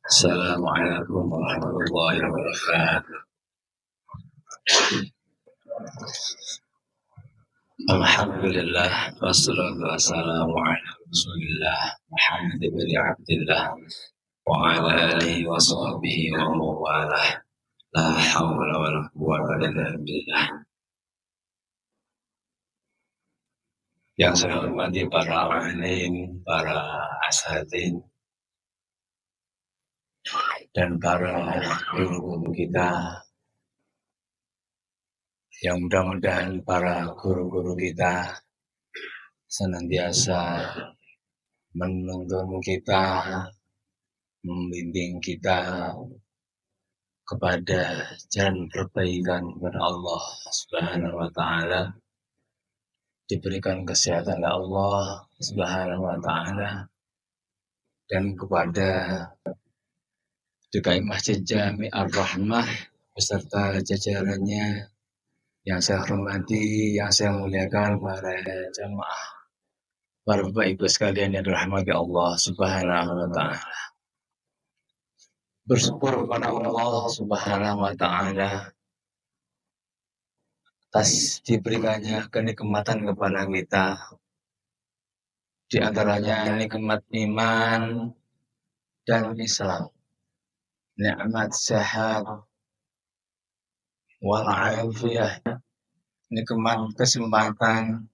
Assalamualaikum warahmatullahi wabarakatuh. Alhamdulillah wassalatu wassalamu ala Rasulillah Muhammad bin Abdullah wa ala alihi wa sahbihi wa mawalah. La haula wa la quwwata illa billah. Yang saya hormati para alim, para asatidz dan para guru-guru kita, yang mudah-mudahan para guru-guru kita senantiasa menuntun kita, membimbing kita kepada jalan perbaikan kepada Allah Subhanahu wa taala, diberikan kesehatan oleh Allah Subhanahu wa taala, dan kepada DKI Masjid Jami Ar-Rahmah beserta jajarannya yang saya hormati, yang saya muliakan, para jamaah, para Bapak Ibu sekalian yang dirahmati Allah Subhanahu wa taala. Bersyukur kepada Allah Subhanahu wa taala atas diberikannya kenikmatan kepada kita, di antaranya nikmat iman dan Islam, nikmat sehat wal afiyah, nikmat kesempatan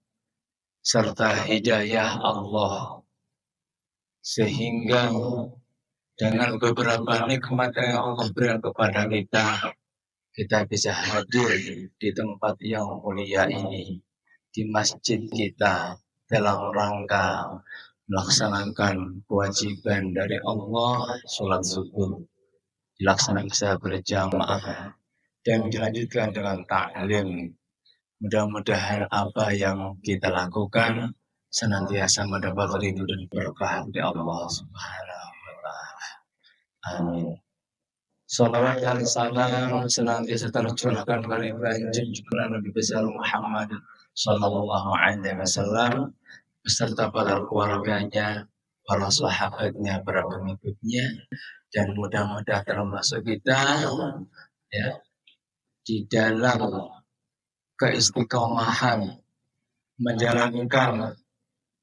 serta hidayah Allah, sehingga dengan beberapa nikmat yang Allah berikan kepada kita bisa hadir di tempat yang mulia ini, di masjid kita, dalam rangka melaksanakan kewajiban dari Allah, sholat subuh, dilaksanakan secara berjamaah, dan dilanjutkan dengan ta'lim. Mudah-mudahan apa yang kita lakukan senantiasa mendapat ridho dan berkah dari Allah Subhanahu wa taala. Amin. Salawat dan salam senantiasa tercurahkan kepada junjungan Nabi besar Muhammad sallallahu alaihi wasallam beserta para keluarganya, para sahabatnya, para pengikutnya, dan mudah-mudahan termasuk kita ya di dalam keistiqomahan menjalankan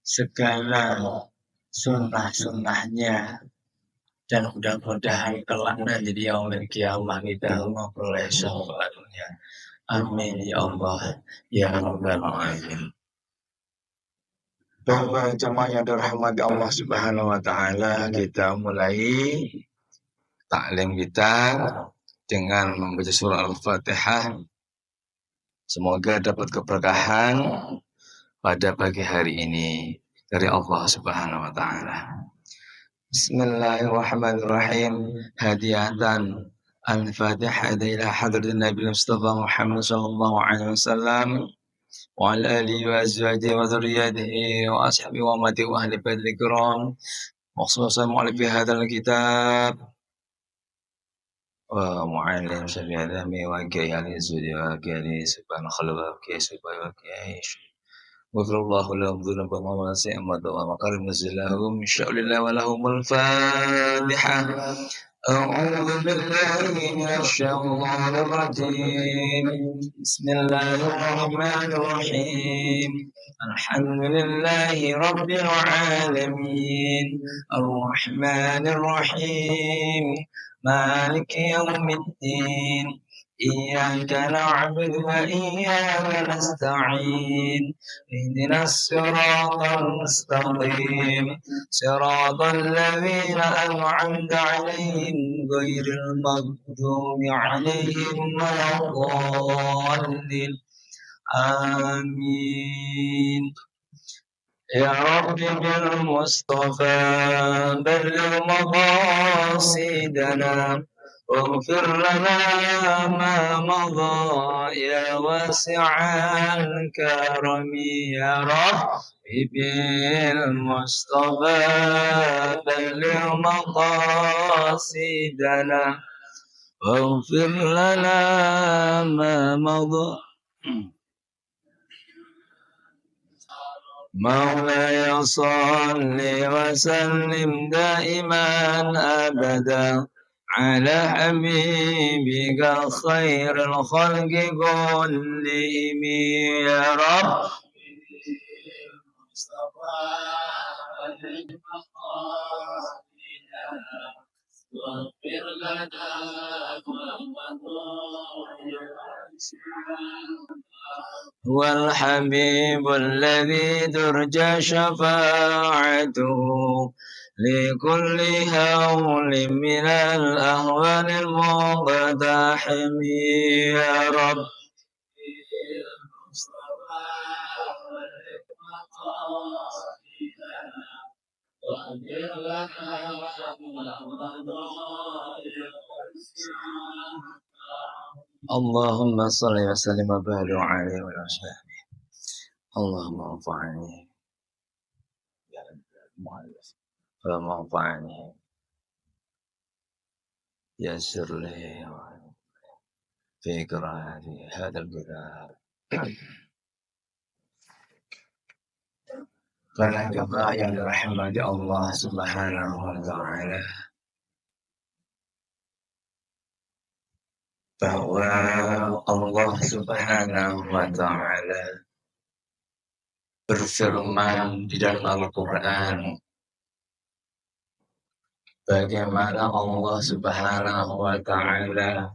segala sunnah-sunnahnya, dan mudah-mudahan kelak nanti di yaumil qiyamah kita memperoleh syafaatnya. Amin ya Allah ya rabbal alamin. Bapak jemaah yang dirahmati Allah Subhanahu wa taala, kita mulai taklim kita dengan membaca surah Al-Fatihah. Semoga dapat keberkahan pada pagi hari ini dari Allah Subhanahu wa taala. Bismillahirrahmanirrahim. Hadiyatan Al-Fatihah ila hadratin Nabi Mustafa Muhammad sallallahu alaihi wasallam wa ala alihi wa azwajihi wa dzurriyyatihi wa ashabihi wa ummatihi wa ahli baitil kiram wa khususan mu'allif hadzal kitab wa mu'allim syari'ati wa qiyani sudi wa qiyani subhan khalqa qiyas wa qiyas غفر الله لهم ذنوبهم وما سيئهم ومقارب نزلهم من شاء الله ولهم الفاتحة. أعوذ بالله من الشيطان الرجيم. بسم الله الرحمن الرحيم. الحمد لله رب العالمين الرحمن الرحيم مالك يوم الدين إياك نعبد وإياك نستعين اهدنا الصراط المستقيم صراط الذين أنعمت عليهم غير المغضوب عليهم ولا الضالين آمين. يا رب بالمصطفى بلغ مقاصدنا واغفر لنا ما مضى يا واسع الكرم يا رب بالمصطفى بلغ مقاصدنا واغفر لنا ما مضى مولاي صل وسلم دائما أبدا على حبيبك خير الخلق كلهم يا رب. واغفر لنا هو الحبيب الذي ترجى شفاعته لكل هول من الأهوال المقتحم يا رب. اللهم صل وسلم وبارك عليه وعلى اله. اللهم انفعني اللهم انفعني يسر لي في قراءة هذا الكتاب. Para jemaah yang dirahmati Allah Subhanahu wa taala, bahwa Allah Subhanahu wa taala berfirman di dalam Al-Qur'an, bagaimana Allah Subhanahu wa taala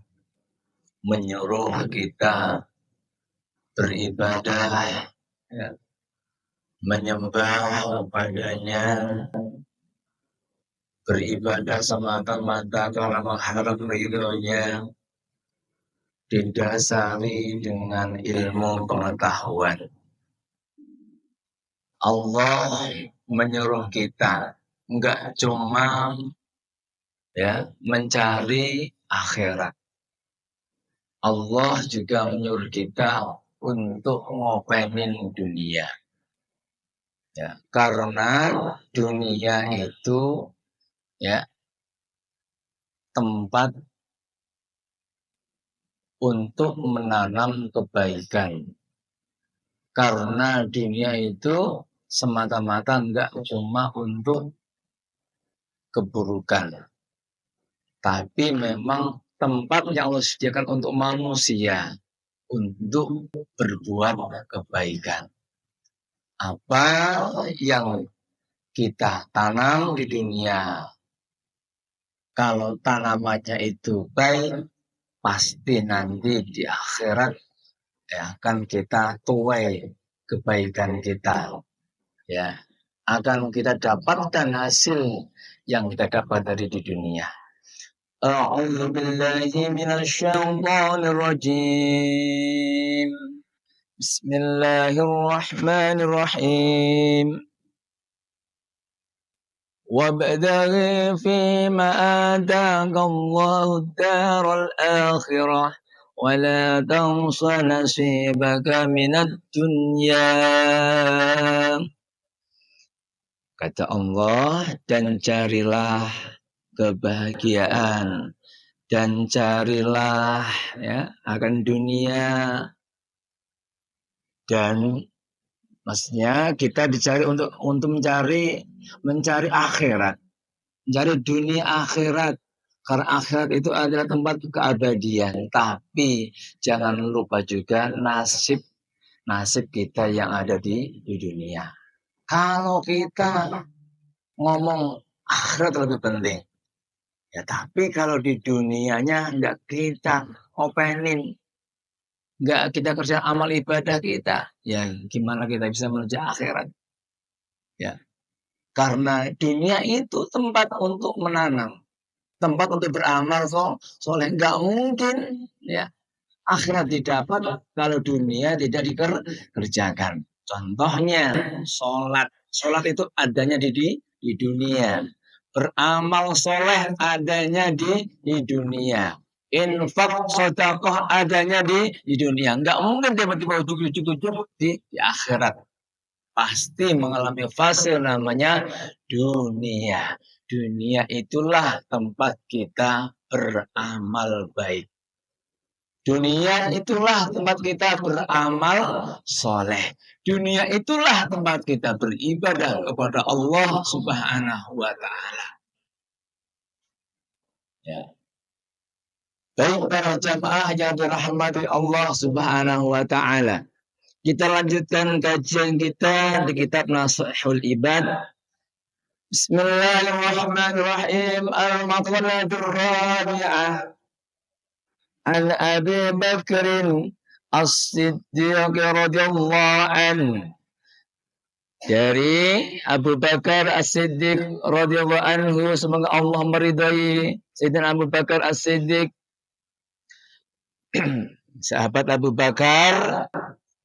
menyuruh kita beribadah, ya, menyembah padanya, beribadah semata-mata karena mengharap ridhonya, didasari dengan ilmu pengetahuan. Allah menyuruh kita enggak cuma mencari akhirat. Allah juga menyuruh kita untuk ngopenin dunia. Ya, karena dunia itu tempat untuk menanam kebaikan. Karena dunia itu semata-mata enggak cuma untuk keburukan, tapi memang tempat yang Allah sediakan untuk manusia untuk berbuat kebaikan. Apa yang kita tanam di dunia, kalau tanamannya itu baik, pasti nanti di akhirat akan kita tuai kebaikan kita, akan kita dapatkan hasil yang kita dapat dari di dunia. A'udzu billahi minasyaitonir rajim. Bismillahirrahmanirrahim. Wabtaghi fima ataka Allahu ad-daral akhirah wa la tansa nasibaka minad dunya. Kata Allah, dan carilah kebahagiaan dan carilah akan dunia, dan maksudnya kita dicari untuk mencari akhirat, mencari dunia akhirat, karena akhirat itu adalah tempat keabadian. Tapi jangan lupa juga nasib kita yang ada di dunia. Kalau kita ngomong akhirat lebih penting, tapi kalau di dunianya enggak kita openin, enggak kita kerja amal ibadah kita, gimana kita bisa menuju akhirat? Karena dunia itu tempat untuk menanam, tempat untuk beramal soleh. Enggak mungkin akhirat didapat kalau dunia tidak dikerjakan. Contohnya sholat itu adanya di dunia. Beramal soleh adanya di dunia. Infak sedekah adanya di dunia. Enggak mungkin tiba-tiba ujuk-ujuk di akhirat. Pasti mengalami fase namanya dunia. Dunia itulah tempat kita beramal baik. Dunia itulah tempat kita beramal soleh. Dunia itulah tempat kita beribadah kepada Allah Subhanahu wa Ta'ala. Ya. Baik para jamaah yang dirahmati Allah Subhanahu wa Ta'ala. Kita lanjutkan kajian kita di kitab Nashihul Ibad. Bismillahirrahmanirrahim. Al-Maqalatul Rabi'ah. An Abi Bakrin As-Siddiq radhiyallahu anhu. Dari Abu Bakar As-Siddiq radhiyallahu anhu, semoga Allah meridai Sayyidina Abu Bakar As-Siddiq. Sahabat Abu Bakar,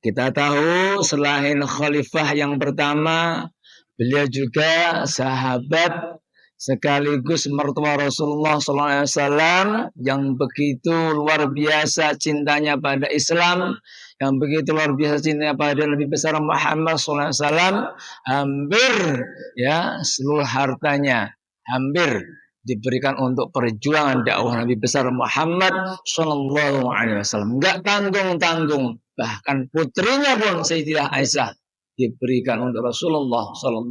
kita tahu selain khalifah yang pertama, beliau juga sahabat sekaligus mertua Rasulullah SAW yang begitu luar biasa cintanya pada Islam, yang begitu luar biasa cintanya pada Nabi besar Muhammad SAW. Hampir ya seluruh hartanya hampir diberikan untuk perjuangan dakwah Nabi besar Muhammad SAW. Enggak tanggung-tanggung, bahkan putrinya pun Sayyidah Aisyah diberikan untuk Rasulullah SAW.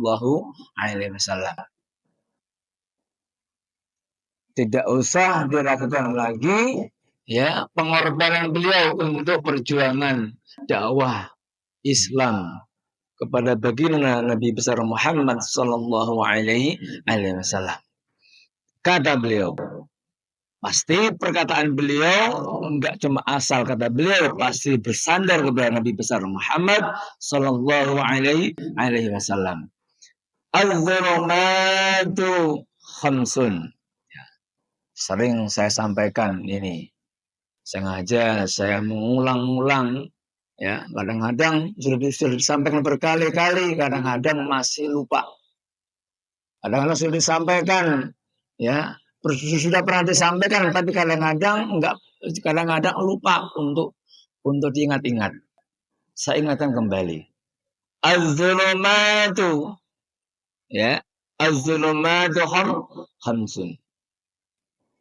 Tidak usah diragukan lagi ya pengorbanan beliau untuk perjuangan dakwah Islam kepada baginda Nabi besar Muhammad sallallahu alaihi wasallam. Kata beliau, pasti perkataan beliau enggak cuma asal kata beliau, pasti bersandar kepada Nabi besar Muhammad sallallahu alaihi wasallam. Az-zulumatu khamsun. Sering saya sampaikan ini, sengaja saya mengulang-ulang ya, kadang-kadang sudah disampaikan berkali-kali, kadang-kadang masih lupa, kadang-kadang sudah disampaikan ya, sudah pernah disampaikan tapi kadang-kadang enggak, kadang-kadang lupa untuk diingat-ingat. Saya ingatkan kembali, az-zulumatu ya, az-zulumatu khamsun.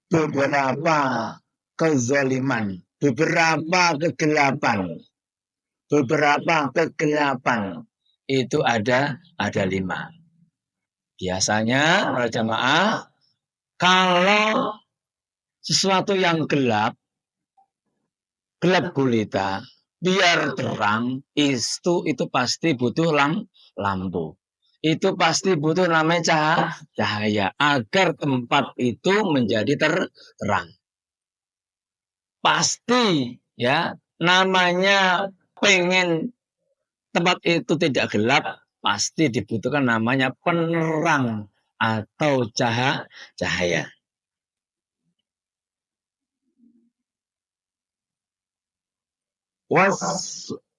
Beberapa kezaliman, beberapa kegelapan itu ada 5. Biasanya para jamaah, kalau sesuatu yang gelap gulita biar terang, itu pasti butuh lampu. Itu pasti butuh namanya cahaya agar tempat itu menjadi terang. Pasti ya, namanya pengen tempat itu tidak gelap, pasti dibutuhkan namanya penerang atau cahaya.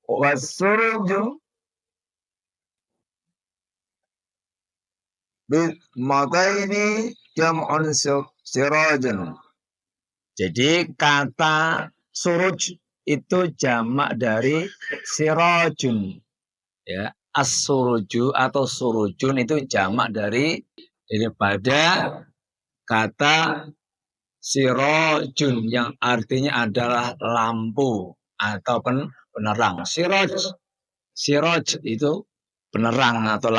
Wasurju maka ini jam'un sirajun. Jadi kata suruj itu jamak dari sirajun. Ya, as-suruju atau surujun itu jamak daripada kata sirajun yang artinya adalah lampu atau penerang. Siraj itu penerang atau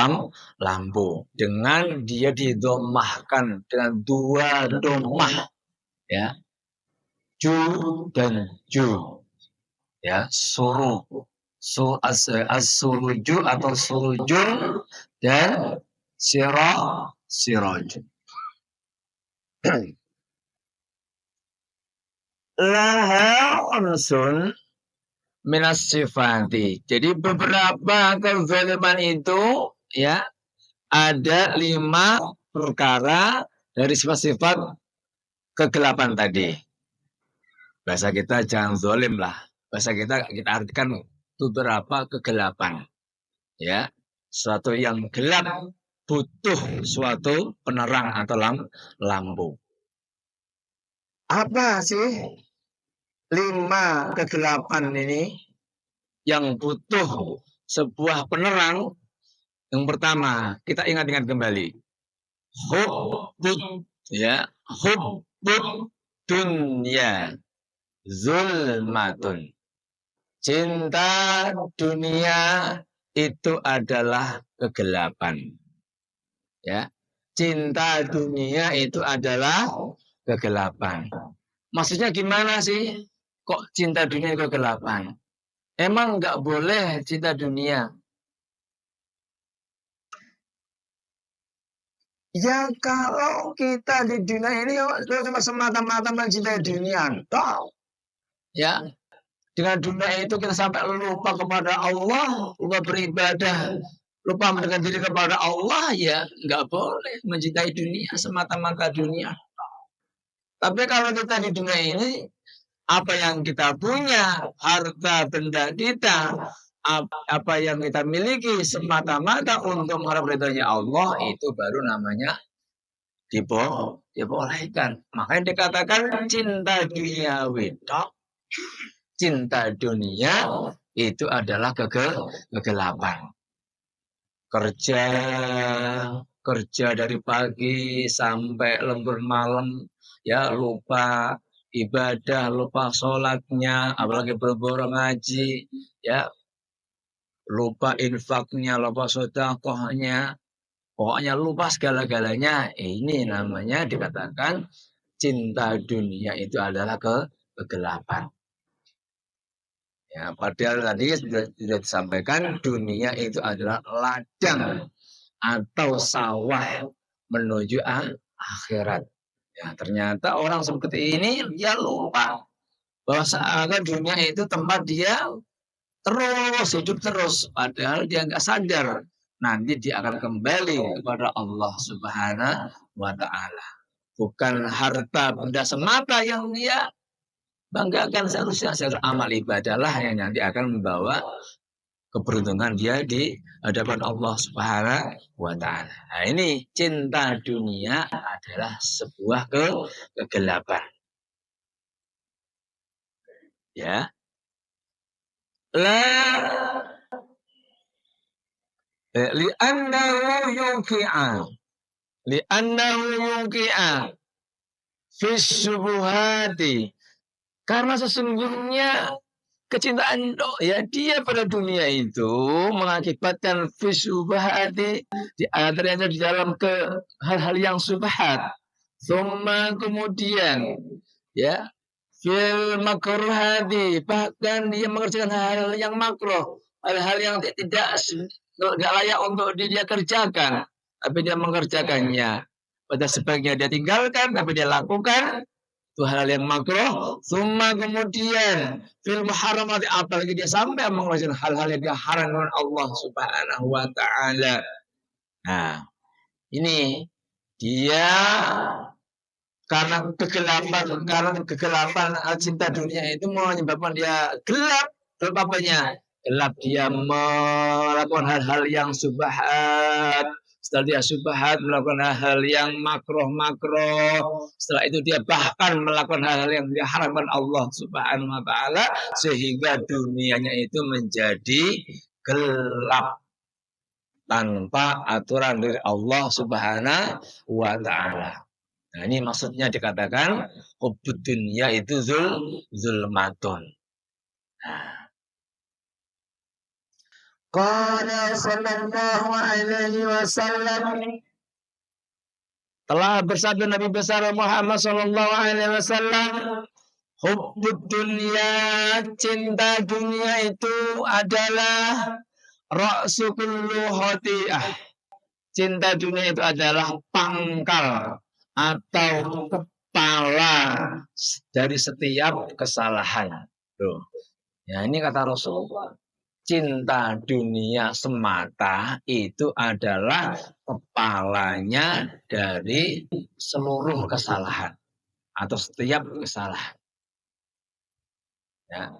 lampu, dengan dia didomahkan dengan 2 domah ya, ju dan ju ya, as-suruju atau surujun dan siraj. Laha unsun minas sifati. Jadi beberapa kezaliman itu ya ada 5 perkara dari sifat-sifat kegelapan tadi. Bahasa kita jangan zalim lah. Bahasa kita artikan beberapa kegelapan. Ya, suatu yang gelap butuh suatu penerang atau lampu. Apa sih 5 kegelapan ini yang butuh sebuah penerang? Yang pertama, kita ingat-ingat kembali. Hubbud ya, hubbud dunya. zulmatun. Cinta dunia itu adalah kegelapan. Ya. Cinta dunia itu adalah kegelapan. Maksudnya gimana sih? Kok cinta dunia itu kegelapan? Emang nggak boleh cinta dunia? Ya kalau kita di dunia ini cuma semata-mata mencintai dunia, toh. Ya, dengan dunia itu kita sampai lupa kepada Allah, lupa beribadah, lupa mendekatkan diri kepada Allah, ya nggak boleh mencintai dunia semata-mata dunia. Tapi kalau kita di dunia ini, apa yang kita punya, harta benda kita, apa yang kita miliki semata-mata untuk mengharap ridhonya Allah, itu baru namanya dibolehkan. Makanya dikatakan cinta dunia wedok, cinta dunia itu adalah kegelapan. Kerja dari pagi sampai lembur malam, ya lupa ibadah, lupa sholatnya, apalagi berburu ngaji, ya lupa infaknya, lupa sedekahnya, pokoknya lupa segala-galanya. Ini namanya dikatakan cinta dunia itu adalah kegelapan. Ya, padahal tadi sudah disampaikan dunia itu adalah ladang atau sawah menuju akhirat. Ya, ternyata orang seperti ini dia lupa bahwa seakan dunia itu tempat dia terus hidup terus, padahal dia nggak sadar nanti dia akan kembali kepada Allah Subhanahu wa Ta'ala. Bukan harta benda semata yang dia banggakan, seharusnya amal ibadahlah yang nanti akan membawa keberuntungan dia di hadapan Allah Subhanahu wa Ta'ala. Nah, ini cinta dunia adalah sebuah kegelapan. Ya. Li'annahu yuqi'a fi syubuhati. Karena sesungguhnya kecintaan ya dia pada dunia itu mengakibatkan fisubahati di antaranya di dalam ke hal-hal yang subhat. Summa kemudian ya fil makruhati, bahkan dia mengerjakan hal-hal yang makruh, hal-hal yang tidak layak untuk dia kerjakan, tapi dia mengerjakannya. Pada sebaiknya dia tinggalkan, tapi dia lakukan. Itu hal yang makruh. Summa kemudian fil muharramati, apalagi dia sampai mengerjakan hal-hal yang diharamkan Allah Subhanahu wa Ta'ala. Nah, ini dia karena kegelapan cinta dunia itu menyebabkan dia gelap. Apanya? Gelap dia melakukan hal-hal yang subhat. Setelah dia subhat melakukan hal-hal yang makruh. Setelah itu dia bahkan melakukan hal-hal yang diharamkan Allah Subhanahu wa Ta'ala, sehingga dunianya itu menjadi gelap tanpa aturan dari Allah Subhanahu wa Ta'ala. Nah, ini maksudnya dikatakan hubbud dunya itu zulmatun. Nah. Qala sallallahu alaihi wasallam, telah bersabda Nabi besar Muhammad sallallahu alaihi wasallam, hubbud dunya, cinta dunia itu adalah ra'su kullu khati'ah. Cinta dunia itu adalah pangkal atau kepala dari setiap kesalahan. Tuh. Ya, ini kata Rasulullah. Cinta dunia semata itu adalah kepalanya dari seluruh kesalahan atau setiap kesalahan. Ya.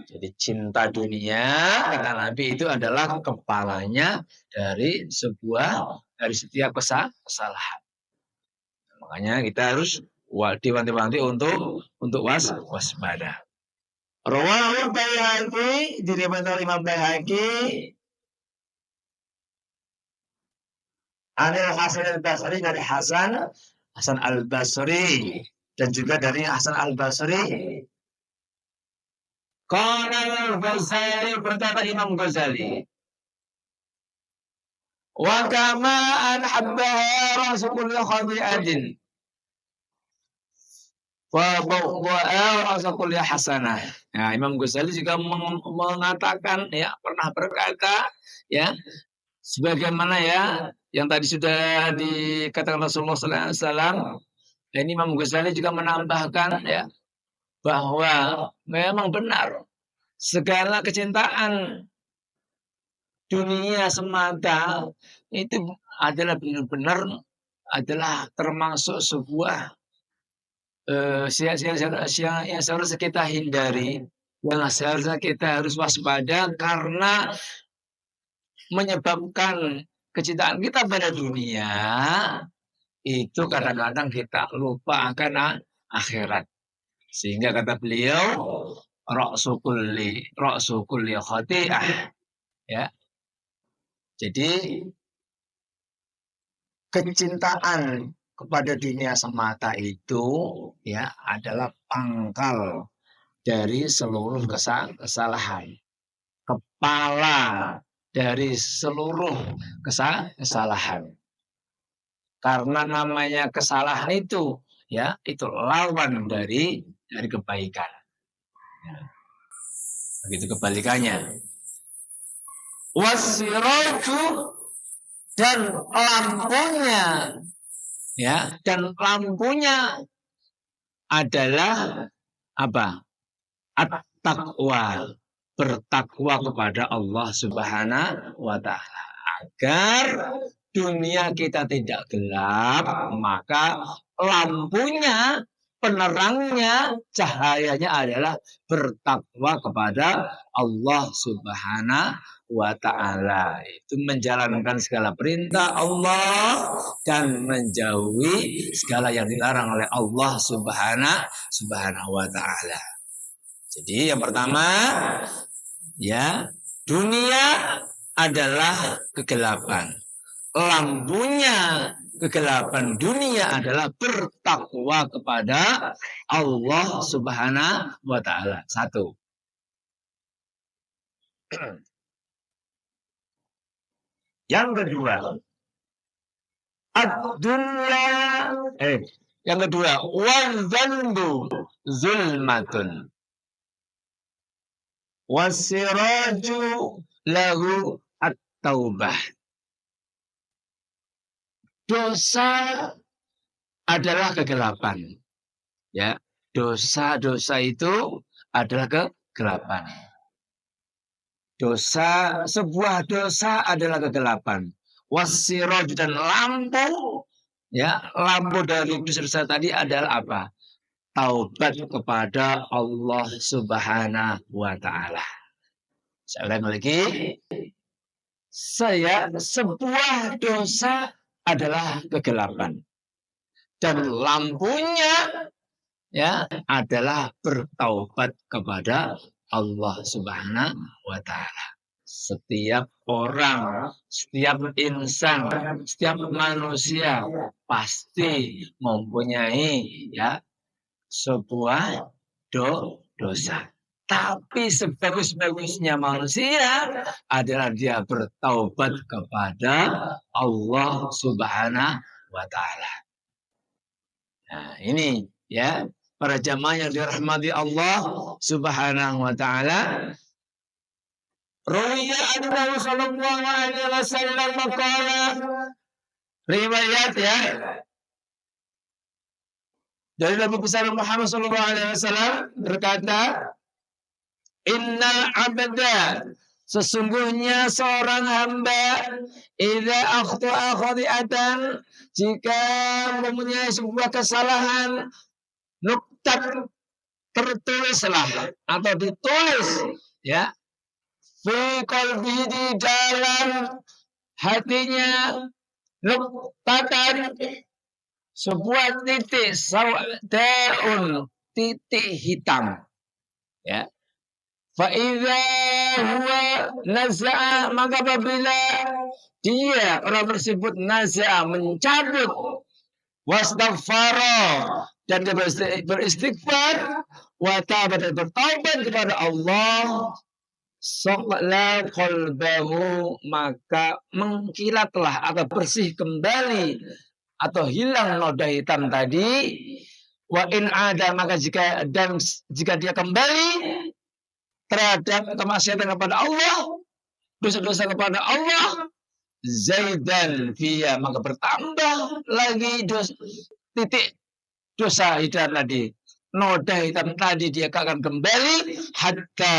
Jadi cinta dunia kata Nabi itu adalah kepalanya dari setiap kesalahan. Makanya kita harus diwanti-wanti untuk waspada. Rawahu Baihaqi, diriwayatkan oleh Imam Baihaqi, Anil Hasan al-Basri, dari Hasan al-Basri, dan juga dari Hasan al-Basri Qala al-Ghazali, berkata Imam Ghazali, wa kama an habbaha rasul khati'atin wa bawwa'a rasul hasanah. Nah, Imam Ghazali juga mengatakan, ya, pernah berkata, ya, sebagaimana ya yang tadi sudah dikatakan Rasulullah SAW. Ini Imam Ghazali juga menambahkan, ya, bahwa memang benar segala kecintaan dunia semata itu adalah benar-benar adalah termasuk sebuah yang seharusnya kita hindari, yang seharusnya kita harus waspada karena menyebabkan kecintaan kita pada dunia itu kadang-kadang kita lupa akan akhirat. Sehingga kata beliau, ra'su kulli khati'ah, ya. Jadi kecintaan kepada dunia semata itu, ya, adalah pangkal dari seluruh kesalahan, kepala dari seluruh kesalahan. Karena namanya kesalahan itu, ya, itu lawan dari kebaikan. Ya. Begitu kebalikannya. Wasiraju, dan lampunya, ya, dan lampunya adalah apa? At-taqwa, bertakwa kepada Allah Subhanahu wa Ta'ala, agar dunia kita tidak gelap, maka lampunya, penerangnya, cahayanya adalah bertakwa kepada Allah Subhanahu wa Ta'ala. Itu menjalankan segala perintah Allah dan menjauhi segala yang dilarang oleh Allah Subhanahu wa Ta'ala. Jadi yang pertama, ya, dunia adalah kegelapan. Lampunya kegelapan dunia adalah bertakwa kepada Allah Subhanahu wa Ta'ala. Satu. Yang kedua, yang kedua, wadzanbu zulmatun wasiraju lahu at-taubah. Dosa adalah kegelapan. Ya, dosa itu adalah kegelapan. Sebuah dosa adalah kegelapan. Wasiraj, dan lampu, ya, lampu dari dosa tadi adalah apa? Taubat kepada Allah Subhanahu wa Ta'ala. Saya ulang lagi. Sebuah dosa adalah kegelapan. Dan lampunya, ya, adalah bertaubat kepada Allah Subhanahu wa Ta'ala. Setiap orang, setiap insan, setiap manusia pasti mempunyai, ya, sebuah dosa. Tapi sebagus-bagusnya manusia adalah dia bertaubat kepada Allah Subhanahu wa Ta'ala. Nah, ini, ya, para jamaah yang dirahmati Allah Subhanahu wa Ta'ala. Ruwiya annahu sallallahu alaihi wasallam qala, riwayat, ya, dari Nabi besar Muhammad sallallahu alaihi wasallam berkata, innal abda, sesungguhnya seorang hamba, idza akhta'a khati'atan, jika mempunyai sebuah kesalahan, nuktat, tertulislah atau ditulis, ya, fi qalbihi, di dalam hatinya, nuktatan, sebuah titik, sawaun, titik hitam, ya. Fa idza huwa naza'a, maka apabila dia, orang tersebut, naza'a, mencabut, wastaghfara, dan dia beristighfar, wa taba dan bertaubat kepada Allah, saqla qalbahu, maka mengkilatlah atau bersih kembali atau hilang noda hitam tadi. Wa in ada, maka jika dia kembali terhadap kemaksiatan kepada Allah, dosa-dosa kepada Allah, zaidan fiya, maka bertambah lagi dosa hitam tadi, noda hitam tadi, dia akan kembali hatta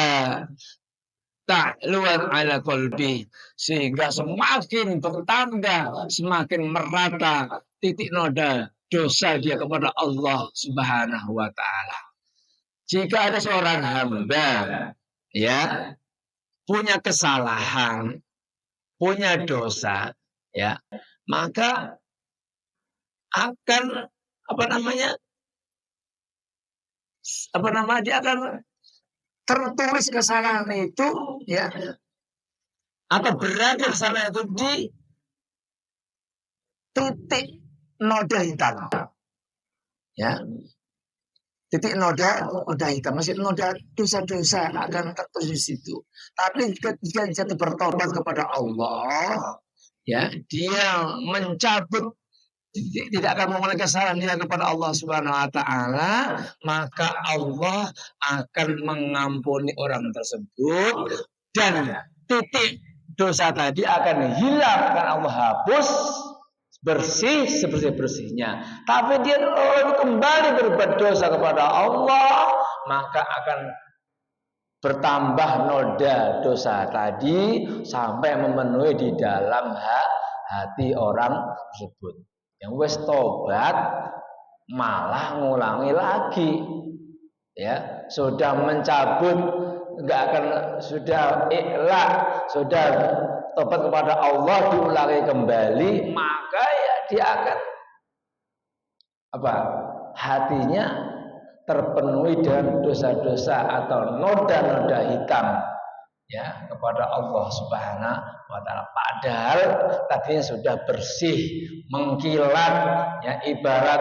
ta'luan ala qalbi, sehingga semakin bertambah, semakin merata titik noda dosa dia kepada Allah Subhanahu wa taala. Jika ada seorang hamba ya punya kesalahan, punya dosa, ya, maka akan dia akan tertulis kesalahan itu, ya, atau berada kesalahan itu di titik noda hitam, ya, titik noda hitam, masih noda dosa-dosa akan tertulis di situ. Tapi jika jatuh bertobat kepada Allah, ya, dia mencabut, tidak akan mengulangi kesalahan dia kepada Allah Subhanahu wa taala, maka Allah akan mengampuni orang tersebut dan titik dosa tadi akan hilang, akan Allah hapus bersih sebersih-bersihnya. Tapi dia kembali berbuat dosa kepada Allah, maka akan bertambah noda dosa tadi sampai memenuhi di dalam hati orang tersebut. Yang wis tobat malah ngulangi lagi, ya, sudah mencabut, enggak akan, sudah ikhlas, sudah tobat kepada Allah, diulangi kembali, maka ya dia akan hatinya terpenuhi dengan dosa-dosa atau noda-noda hitam, ya, kepada Allah Subhanahu wa taala. Padahal tadinya sudah bersih, mengkilat, ya, ibarat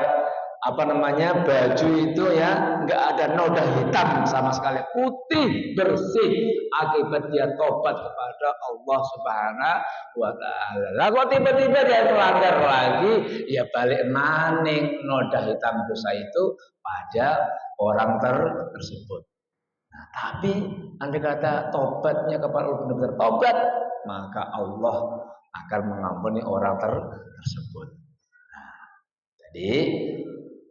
baju itu, ya, enggak ada noda hitam sama sekali, putih bersih akibat dia tobat kepada Allah Subhanahu wa taala. Lah kok tiba-tiba dia melanggar lagi, ya balik maning noda hitam dosa itu pada orang tersebut. Nah, tapi andai kata tobatnya kepada Allah benar-benar tobat, maka Allah akan mengampuni orang tersebut. Nah, jadi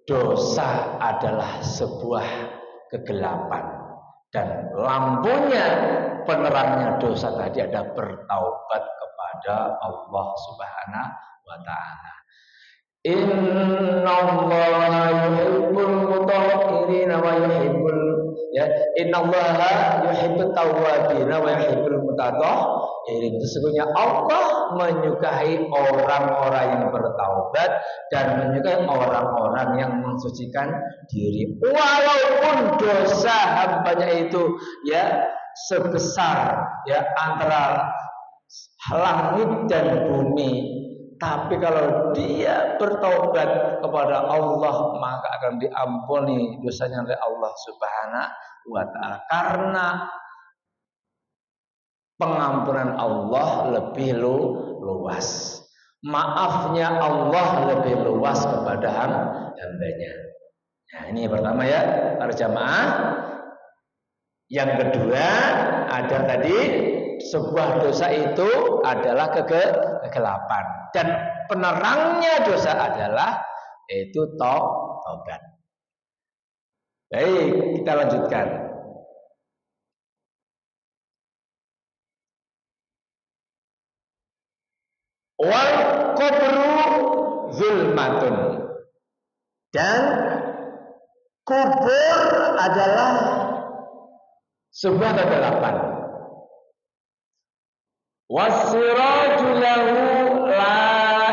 dosa adalah sebuah kegelapan, dan lampunya, penerangnya dosa tadi ada bertaubat kepada Allah Subhanahu wa taala. Innallaha yuhibbul mutahhirin wa yuhibbul, ya, innallaha yuhibbut tawwabin wa yuhibbul mutatahhirin. Sesungguhnya Allah menyukai orang-orang yang bertaubat dan menyukai orang-orang yang mensucikan diri, walaupun dosa hambanya itu, ya, sebesar, ya, antara langit dan bumi. Tapi kalau dia bertaubat kepada Allah, maka akan diampuni dosanya oleh Allah Subhanahu wa taala, karena pengampunan Allah lebih luas, maafnya Allah lebih luas kepada hambanya. Nah, ini yang pertama, ya, para jamaah. Yang kedua, ada tadi sebuah dosa itu adalah kegelapan, dan penerangnya dosa adalah itu tobat. Baik, kita lanjutkan. Wal kubru zulmatun, dan kubur adalah sebuah kegelapan. Wasiraju lahu la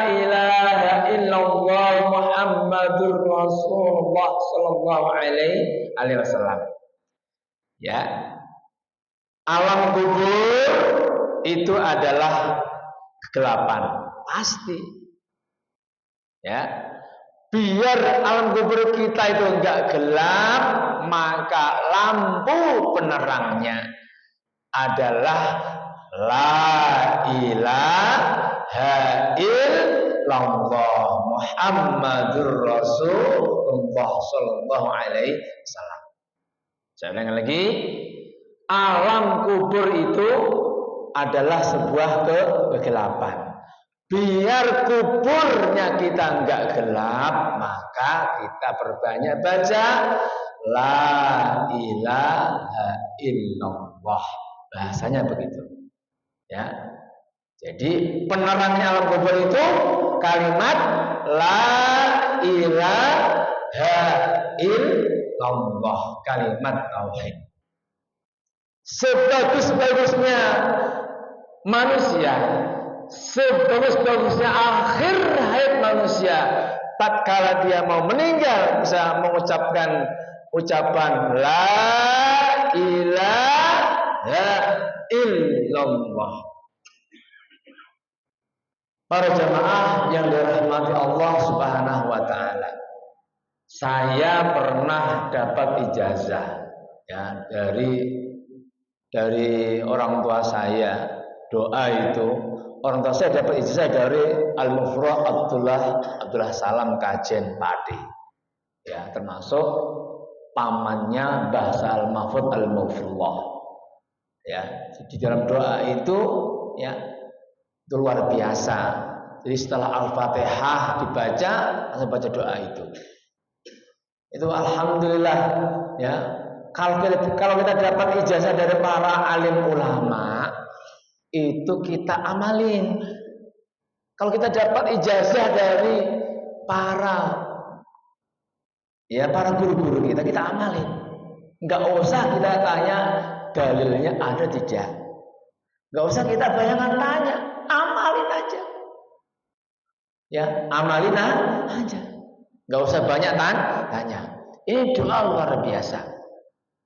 ilaha illallah Muhammadur Rasulullah sallallahu alaihi wasallam. Ya, alam kubur itu adalah kegelapan, pasti. Ya, biar alam kubur kita itu enggak gelap, maka lampu penerangnya adalah la ilaha illallah Muhammadur Rasulullah sallallahu alaihi wasallam. Saya ulang lagi, alam kubur itu adalah sebuah kegelapan. Biar kuburnya kita enggak gelap, maka kita perbanyak baca la ilaha illallah. Bahasanya begitu. Ya. Jadi penerangnya alam kubur itu kalimat la ilaha illallah, kalimat tauhid. Sebagus-bagusnya manusia, sebagus-bagusnya akhir hayat manusia, tatkala dia mau meninggal bisa mengucapkan ucapan la ilaha illallah. Para jamaah yang dirahmati Allah Subhanahu wa taala, saya pernah dapat ijazah ya dari orang tua saya. Doa itu orang tua saya dapat ijazah dari Al-Mufra Abdullah Salam Kajen Pati. Ya, termasuk pamannya Mbah Sa'al Mahfud Al-Mufrullah. Ya, di dalam doa itu ya itu luar biasa. Jadi setelah Al-Fatihah dibaca, langsung baca doa itu. Itu alhamdulillah ya. Kalau kita dapat ijazah dari para alim ulama, itu kita amalin. Kalau kita dapat ijazah dari para guru-guru kita amalin. Enggak usah kita tanya dalilnya ada tidak. Enggak usah kita bayangan tanya, amalin aja. Ya, amalin aja. Enggak usah banyak tanya. Ini doa luar biasa.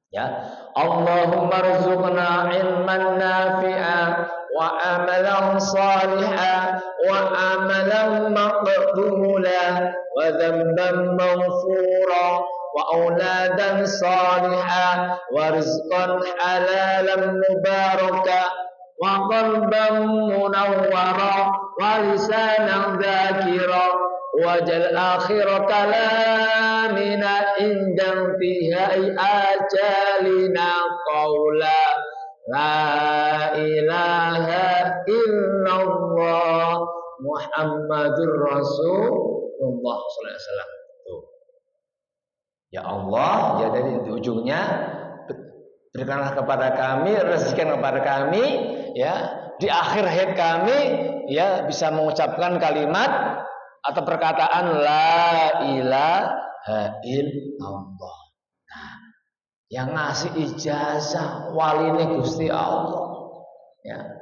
Ya, Allahumma rzuqna ilman nafi'a wa amalan salihan wa amalan maqbula wa dhanban maghfura wa auladan salihan wa rizqan halalan mubaraka wa qalban munawwara wa lisanan dzakira wajal akhir kalamina inda intihai ajalina qawla la ilaha illallah Muhammadur Rasulullah sallallahu alaihi wasallam. Ya Allah, ya dari ujungnya berikanlah kepada kami, rezekikan kepada kami ya di akhir hayat kami ya bisa mengucapkan kalimat atau perkataan la ilaha illallah. Nah, yang ngasih ijazah waline Gusti Allah. Ya.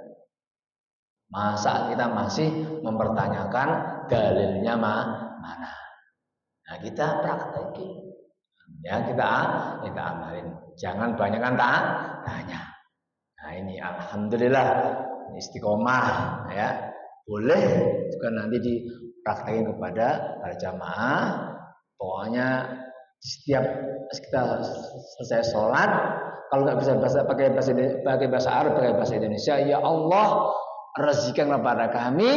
Masa kita masih mempertanyakan dalilnya mana? Nah, kita praktekin. Ya, kita amalin. Jangan banyakkan tanya. Nah, ini alhamdulillah istiqomah ya. Boleh juga nanti dipraktekin kepada para jamaah. Pokoknya setiap kita selesai sholat, kalau nggak bisa pakai bahasa Arab, pakai bahasa Indonesia, ya Allah rezekikan kepada kami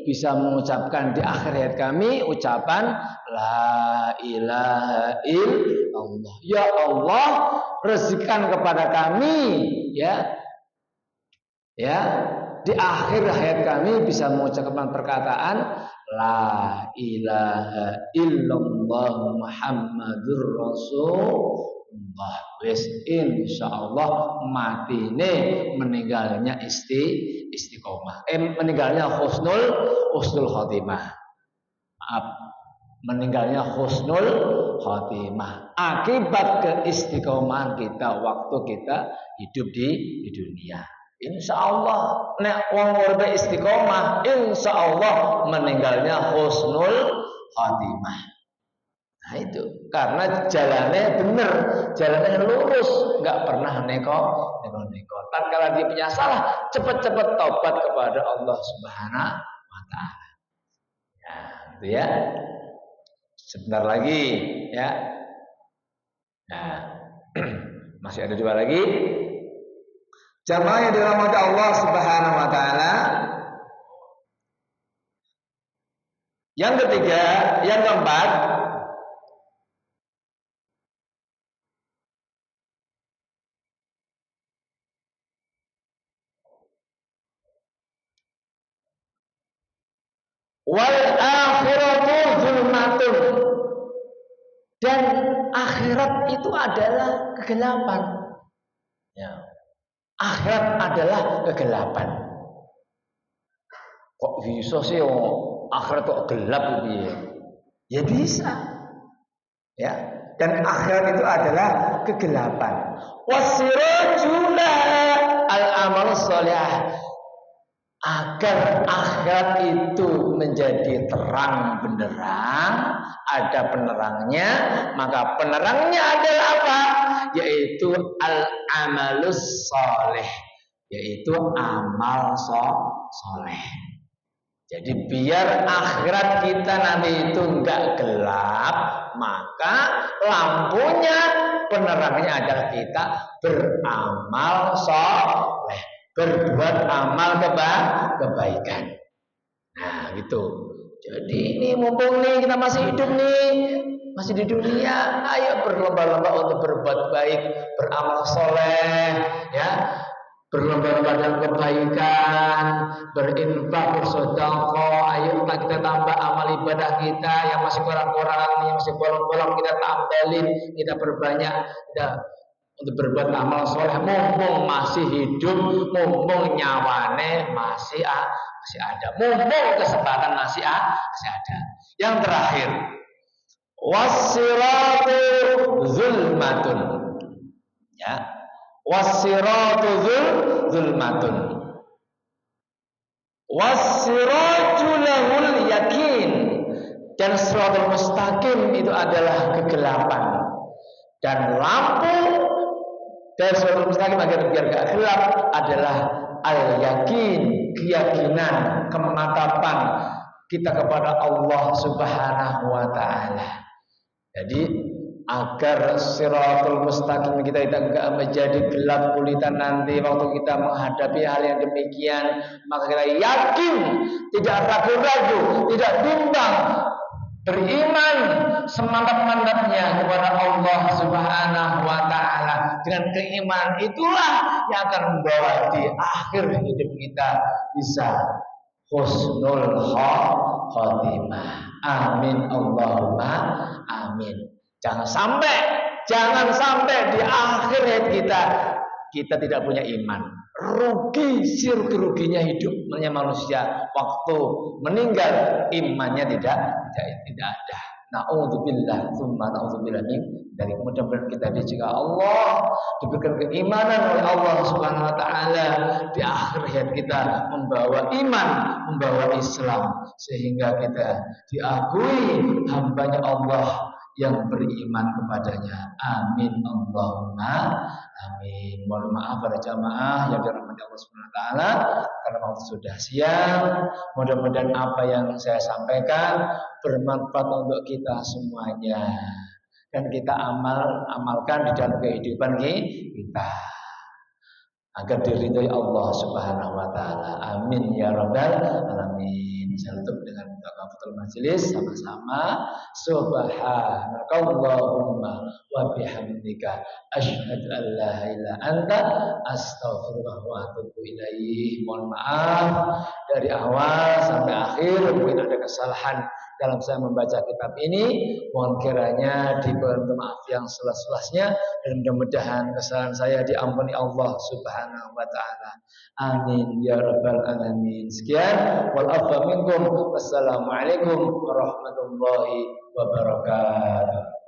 bisa mengucapkan di akhir hayat kami ucapan la ilaha illallah. Ya Allah rezekikan kepada kami ya di akhir hayat kami bisa mengucapkan perkataan la ilaha illallah Muhammadur Rasulullah. Wis insyaallah matine meninggalnya istiqomah. Meninggalnya husnul khotimah. Maaf, meninggalnya husnul khotimah. Akibat keistiqomahan kita waktu kita hidup di dunia. Insyaallah nek wong urip istiqomah, insyaallah meninggalnya husnul khotimah. Nah itu karena jalannya benar, jalannya lurus, nggak pernah neko. Tatkala dia punya salah, cepat-cepat taubat kepada Allah Subhanahu wa taala. Ya, gitu ya. Sebentar lagi ya. Nah, masih ada 2 lagi. Jamaah yang dirahmati Allah Subhanahu wa taala. Yang ketiga, yang keempat, wal akhiratu zulmatun. Dan akhirat itu adalah kegelapan. Ya. Akhirat adalah kegelapan. Kok bisa sih akhirat kok gelap gitu ya? Ya bisa. Ya. Dan akhirat itu adalah kegelapan. Wasirajula al-amal sholih. Agar akhirat itu menjadi terang benderang, ada penerangnya, maka penerangnya adalah apa? Yaitu al-amalus sholih, yaitu amal soleh. Jadi biar akhirat kita nanti itu enggak gelap, maka lampunya, penerangnya adalah kita beramal soleh, berbuat amal kebaikan. Nah gitu. Jadi ini mumpung nih kita masih hidup nih, masih di dunia, ayo berlomba-lomba untuk berbuat baik, beramal soleh, ya, berlomba-lomba dalam kebaikan, berinfak, bersedekah. Ayo kita tambah amal ibadah kita yang masih kurang-kurang, yang masih bolong-bolong, kita tambahin, kita perbanyak, kita untuk berbuat amal soleh. Mumpung masih hidup, mumpung nyawane masih ada, mumpung kesempatan masih ada. Yang terakhir, wasiratu zulmatun, ya, wasiratu zulmatun, wasirajulahul yakin. Dan siratul mustaqim itu adalah kegelapan, dan lampu dari siratul mustaqim agar biar gak gelap adalah al-yakin, keyakinan, kemantapan kita kepada Allah Subhanahu wa taala. Jadi agar siratul mustaqim kita tidak menjadi gelap gulita nanti waktu kita menghadapi hal yang demikian, maka kita yakin, tidak ragu-ragu, tidak bimbang, beriman semantap-mantapnya kepada Allah Subhanahu wa taala. Dengan keimanan itulah yang akan membawa di akhir hidup kita bisa husnul khotimah. Amin Allahumma amin. Jangan sampai di akhir hidup kita tidak punya iman. Rugi, ruginya hidupnya manusia waktu meninggal, imannya tidak ada. Na'udzubillah, tsumma na'udzubillah dari mudah-mudahan kita jika Allah diberikan keimanan oleh Allah Subhanahu wa taala di akhir hayat kita membawa iman, membawa Islam, sehingga kita diakui hambanya Allah yang beriman kepadanya. Amin Allahumma amin. Mohon maaf pada jamaah yang dirahmati Allah Subhanahu wa taala karena waktu sudah siang. Mudah-mudahan apa yang saya sampaikan bermanfaat untuk kita semuanya dan kita amalkan di dalam kehidupan kita agar diridhoi Allah Subhanahu wa taala. Amin ya rabbal alamin. Saya tutup dengan kafatul majelis sama-sama. Subhanakallahumma wa bihamdika asyhadu an la ilaha anta astaghfiruka wa atubu ilaih. Mohon maaf dari awal sampai akhir mungkin ada kesalahan dalam saya membaca kitab ini. Mohon kiranya diberi maaf yang selas-selasnya dan mudah-mudahan kesalahan saya diampuni Allah Subhanahu wa taala. Amin ya rabbal alamin. Sekian wal afwa minkum. Wassalamualaikum warahmatullahi wabarakatuh.